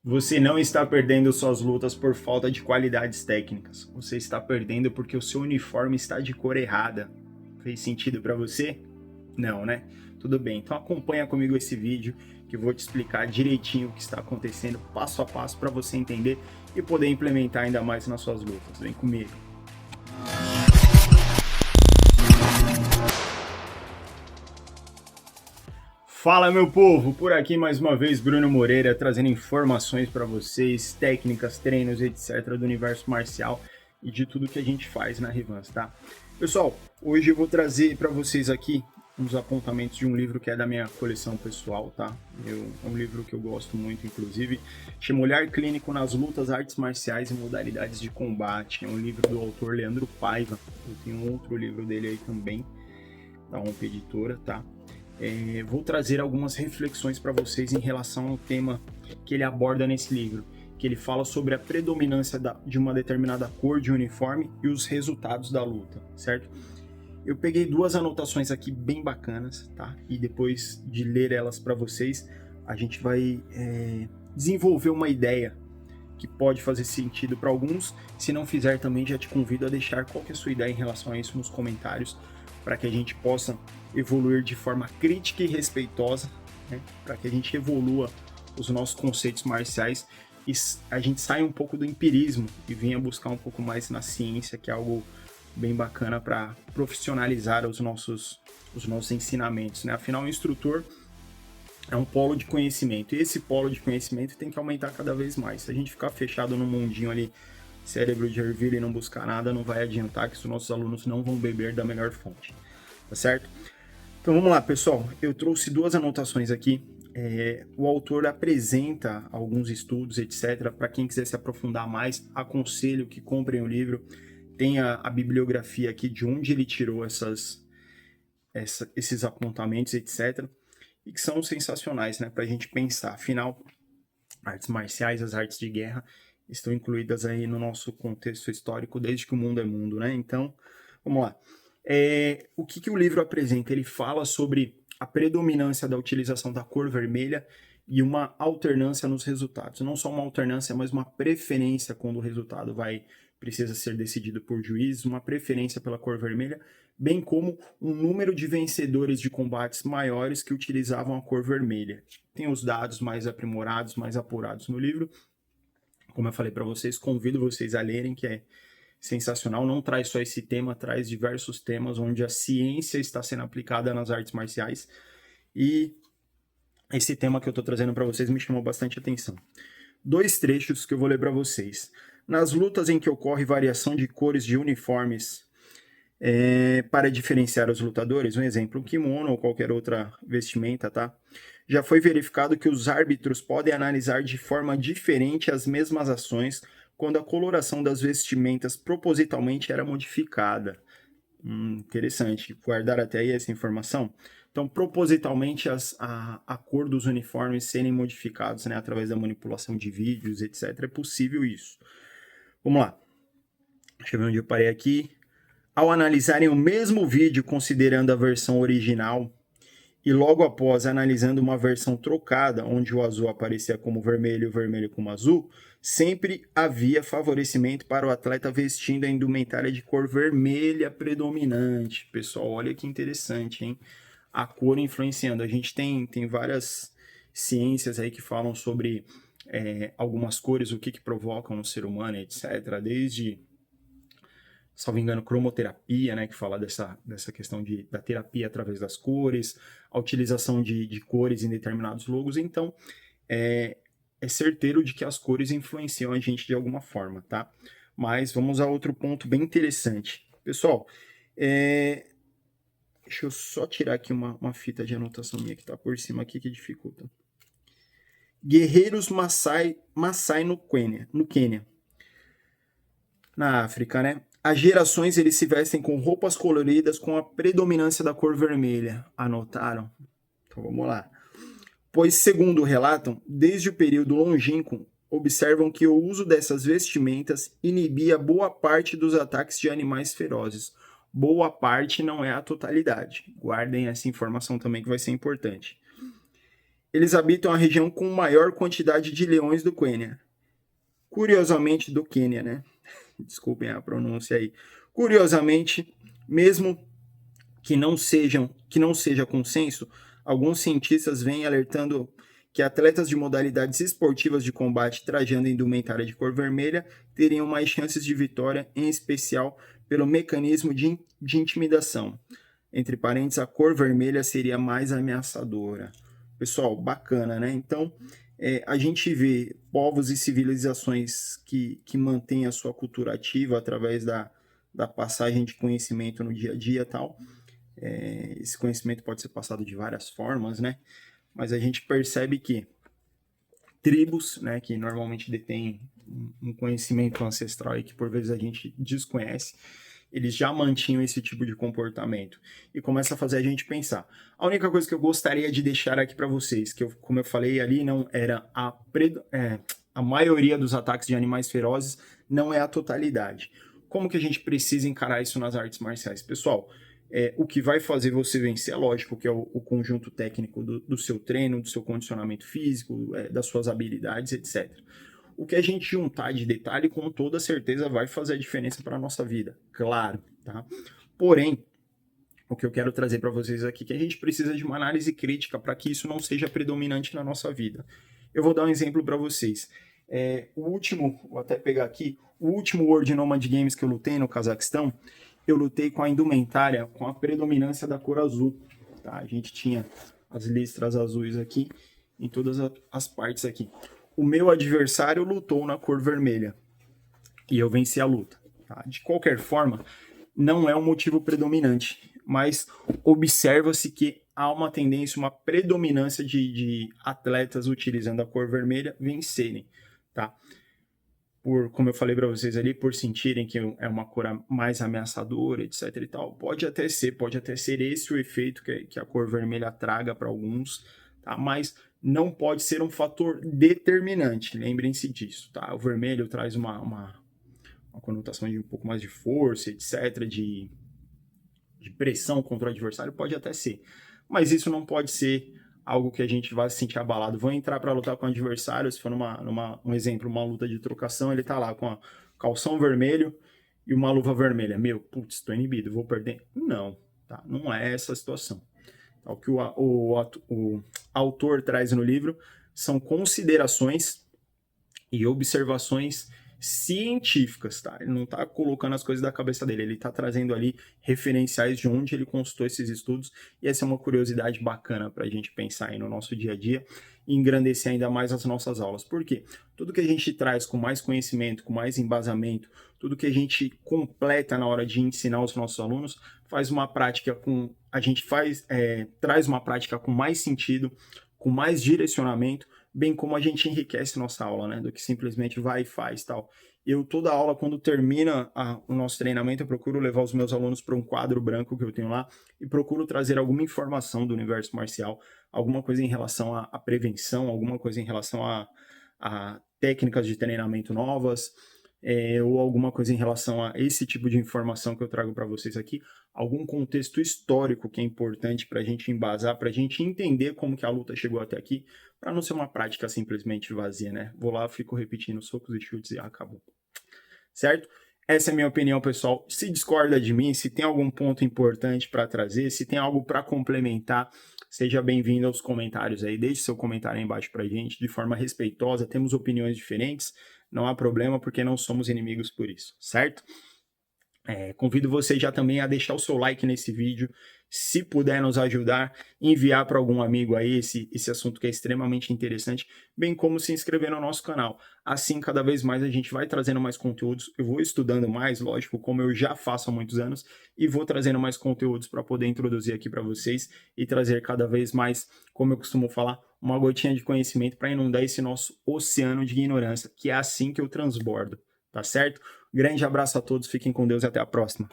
Você não está perdendo suas lutas por falta de qualidades técnicas. Você está perdendo porque o seu uniforme está de cor errada. Fez sentido para você? Não, né? Tudo bem. Então acompanha comigo esse vídeo que eu vou te explicar direitinho o que está acontecendo, passo a passo, para você entender e poder implementar ainda mais nas suas lutas. Vem comigo. Fala, meu povo! Por aqui mais uma vez Bruno Moreira trazendo informações para vocês, técnicas, treinos, etc. do universo marcial e de tudo que a gente faz na Rivans, tá? Pessoal, hoje eu vou trazer para vocês aqui uns apontamentos de um livro que é da minha coleção pessoal, tá? É um livro que eu gosto muito, inclusive, chama Olhar Clínico nas Lutas, Artes Marciais e Modalidades de Combate. É um livro do autor Leandro Paiva. Eu tenho um outro livro dele aí também, da Omp Editora, tá? Vou trazer algumas reflexões para vocês em relação ao tema que ele aborda nesse livro, que ele fala sobre a predominância de uma determinada cor de uniforme e os resultados da luta, certo? Eu peguei duas anotações aqui bem bacanas, tá? E depois de ler elas para vocês, a gente vai desenvolver uma ideia que pode fazer sentido para alguns. Se não fizer também, já te convido a deixar qual que é a sua ideia em relação a isso nos comentários, para que a gente possa evoluir de forma crítica e respeitosa, né? Para que a gente evolua os nossos conceitos marciais e a gente saia um pouco do empirismo e venha buscar um pouco mais na ciência, que é algo bem bacana para profissionalizar os nossos ensinamentos, né? Afinal, o instrutor é um polo de conhecimento, e esse polo de conhecimento tem que aumentar cada vez mais. Se a gente ficar fechado no mundinho ali, cérebro de ervilha, e não buscar nada, não vai adiantar, que os nossos alunos não vão beber da melhor fonte, tá certo? Então vamos lá, pessoal. Eu trouxe duas anotações aqui. O autor apresenta alguns estudos, etc. Para quem quiser se aprofundar mais, aconselho que comprem o livro. Tem a bibliografia aqui de onde ele tirou esses apontamentos, etc. E que são sensacionais, né, para a gente pensar. Afinal, artes marciais, as artes de guerra, estão incluídas aí no nosso contexto histórico desde que o mundo é mundo, né? Então, vamos lá. O que o livro apresenta? Ele fala sobre a predominância da utilização da cor vermelha e uma alternância nos resultados. Não só uma alternância, mas uma preferência quando o resultado precisa ser decidido por juízes, uma preferência pela cor vermelha, bem como um número de vencedores de combates maiores que utilizavam a cor vermelha. Tem os dados mais aprimorados, mais apurados no livro. Como eu falei para vocês, convido vocês a lerem, que é sensacional. Não traz só esse tema, traz diversos temas onde a ciência está sendo aplicada nas artes marciais. E esse tema que eu estou trazendo para vocês me chamou bastante atenção. Dois trechos que eu vou ler para vocês. Nas lutas em que ocorre variação de cores de uniformes para diferenciar os lutadores, um exemplo, um kimono ou qualquer outra vestimenta, tá? Já foi verificado que os árbitros podem analisar de forma diferente as mesmas ações quando a coloração das vestimentas propositalmente era modificada. Interessante, guardar até aí essa informação. Então, propositalmente, a cor dos uniformes serem modificados, né, através da manipulação de vídeos, etc. É possível isso. Vamos lá. Deixa eu ver onde eu parei aqui. Ao analisarem o mesmo vídeo considerando a versão original e logo após analisando uma versão trocada, onde o azul aparecia como vermelho e o vermelho como azul, sempre havia favorecimento para o atleta vestindo a indumentária de cor vermelha predominante. Pessoal, olha que interessante, hein? A cor influenciando. A gente tem várias ciências aí que falam sobre algumas cores, o que provocam no ser humano, etc. Desde, salvo engano, cromoterapia, né, que fala dessa questão da terapia através das cores, a utilização de cores em determinados logos. Então, é certeiro de que as cores influenciam a gente de alguma forma, tá? Mas vamos a outro ponto bem interessante. Pessoal, deixa eu só tirar aqui uma fita de anotação minha que está por cima aqui que dificulta. Guerreiros Maasai no Quênia. Na África, né? As gerações eles se vestem com roupas coloridas com a predominância da cor vermelha. Anotaram? Então vamos lá. Pois, segundo relatam, desde o período longínquo, observam que o uso dessas vestimentas inibia boa parte dos ataques de animais ferozes. Boa parte não é a totalidade. Guardem essa informação também que vai ser importante. Eles habitam a região com maior quantidade de leões do Quênia. Curiosamente, do Quênia, né? Desculpem a pronúncia aí. Curiosamente, mesmo que não seja consenso, alguns cientistas vêm alertando que atletas de modalidades esportivas de combate trajando indumentária de cor vermelha teriam mais chances de vitória, em especial pelo mecanismo de intimidação. Entre parênteses, a cor vermelha seria mais ameaçadora. Pessoal, bacana, né? Então, a gente vê povos e civilizações que mantêm a sua cultura ativa através da passagem de conhecimento no dia a dia e tal. Esse conhecimento pode ser passado de várias formas, né? Mas a gente percebe que tribos, né, que normalmente detêm um conhecimento ancestral e que por vezes a gente desconhece, eles já mantinham esse tipo de comportamento. E começa a fazer a gente pensar. A única coisa que eu gostaria de deixar aqui para vocês, que como eu falei ali, não era a maioria dos ataques de animais ferozes, não é a totalidade. Como que a gente precisa encarar isso nas artes marciais? Pessoal, o que vai fazer você vencer, é lógico, que é o conjunto técnico do seu treino, do seu condicionamento físico, das suas habilidades, etc. O que a gente juntar de detalhe, com toda certeza, vai fazer a diferença para a nossa vida, claro, tá? Porém, o que eu quero trazer para vocês aqui é que a gente precisa de uma análise crítica para que isso não seja predominante na nossa vida. Eu vou dar um exemplo para vocês. Vou até pegar aqui, o último World Nomad Games que eu lutei no Cazaquistão, eu lutei com a indumentária com a predominância da cor azul. Tá? A gente tinha as listras azuis aqui, em todas as partes aqui. O meu adversário lutou na cor vermelha e eu venci a luta. Tá? De qualquer forma, não é um motivo predominante, mas observa-se que há uma tendência, uma predominância de atletas utilizando a cor vermelha vencerem. Tá? Como eu falei para vocês ali, por sentirem que é uma cor mais ameaçadora, etc e tal, pode até ser esse o efeito que a cor vermelha traga para alguns, tá? Mas não pode ser um fator determinante, lembrem-se disso, tá? O vermelho traz uma conotação de um pouco mais de força, etc, de pressão contra o adversário, pode até ser, mas isso não pode ser algo que a gente vai se sentir abalado. Vou entrar para lutar com o adversário, se for um exemplo, uma luta de trocação, ele tá lá com a calção vermelho e uma luva vermelha. Putz, tô inibido, vou perder. Não, tá? Não é essa a situação. O que o autor traz no livro são considerações e observações científicas, tá? Ele não está colocando as coisas da cabeça dele, ele está trazendo ali referenciais de onde ele consultou esses estudos, e essa é uma curiosidade bacana para a gente pensar aí no nosso dia a dia e engrandecer ainda mais as nossas aulas. Por quê? Tudo que a gente traz com mais conhecimento, com mais embasamento, tudo que a gente completa na hora de ensinar os nossos alunos, traz uma prática com mais sentido, com mais direcionamento, bem como a gente enriquece nossa aula, né, do que simplesmente vai e faz tal. Toda aula, quando termina o nosso treinamento, eu procuro levar os meus alunos para um quadro branco que eu tenho lá e procuro trazer alguma informação do universo marcial, alguma coisa em relação à prevenção, alguma coisa em relação a técnicas de treinamento novas, ou alguma coisa em relação a esse tipo de informação que eu trago para vocês aqui, algum contexto histórico que é importante para a gente embasar, para a gente entender como que a luta chegou até aqui, para não ser uma prática simplesmente vazia, né? Vou lá, fico repetindo socos e chutes e acabou. Certo? Essa é a minha opinião, pessoal. Se discorda de mim, se tem algum ponto importante para trazer, se tem algo para complementar, seja bem-vindo aos comentários aí. Deixe seu comentário aí embaixo para a gente, de forma respeitosa. Temos opiniões diferentes, não há problema, porque não somos inimigos por isso, certo? Convido você já também a deixar o seu like nesse vídeo, se puder nos ajudar, enviar para algum amigo aí esse assunto que é extremamente interessante, bem como se inscrever no nosso canal. Assim, cada vez mais a gente vai trazendo mais conteúdos, eu vou estudando mais, lógico, como eu já faço há muitos anos, e vou trazendo mais conteúdos para poder introduzir aqui para vocês e trazer cada vez mais, como eu costumo falar, uma gotinha de conhecimento para inundar esse nosso oceano de ignorância, que é assim que eu transbordo, tá certo? Grande abraço a todos, fiquem com Deus e até a próxima.